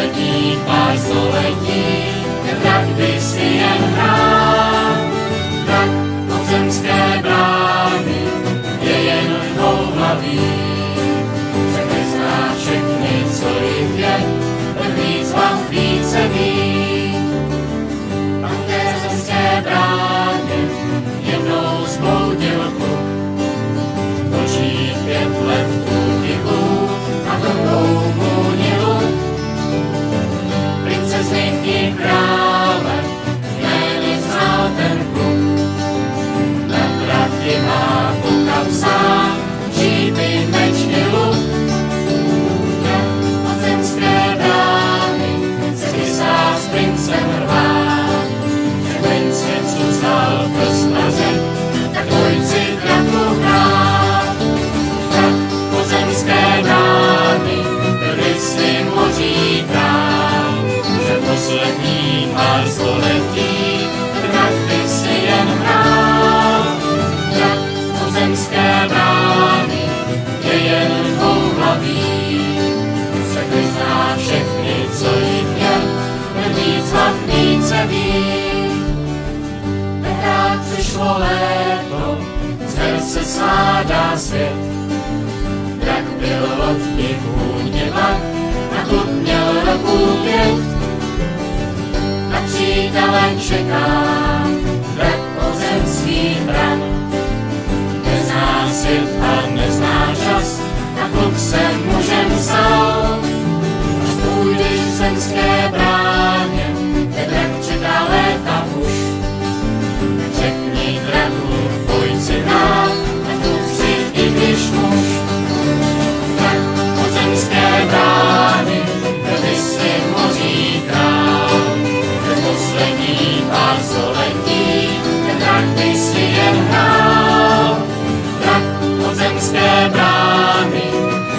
posledních pár století, tak by si jen hrál. Tak podzemské brány je jen dvouhlavý, že nezná všechny, co jich je, víc vám více ví. A v té zemské bráně jednou zbloudil kluk, točí 5 let útichu a vlnou mu Nilu. Princezny i krále, jmény znal ten kluk, na trati má po kapsách šípy, meč i luk. Od zemské brány se chystá s princem rvát, že princ je vzal prst a řekl, tak pojď si tratu hrát. Tak od zemské brány byli si moří král, že poslední pár století tak by si jen hrál. Tak od zemské brány je jen dvouhlavý, řekli zná všechny, co jich je, víc hlav více ví. Hrát přišlo léto, z her se skládá svět. Drak byl lodní vůdně vlak, a kluk měl roku 5. Na přítele čeká drak o zemských bran. Nezná svět a nezná čas, a kluk se mužem stal. Až půjdeš v zemské bráně, kde drak čeká léta už. Řekni draku, pojď si hrát, a kluk si, i když muž. Drak od zemské brány, kde si moří král, že poslední pár století, ten drak by si jen hrál. Drak od zemské brány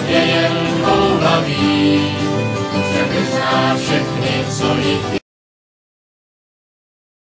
je jen dvouhlavý, že vyzná všechny, co jich je.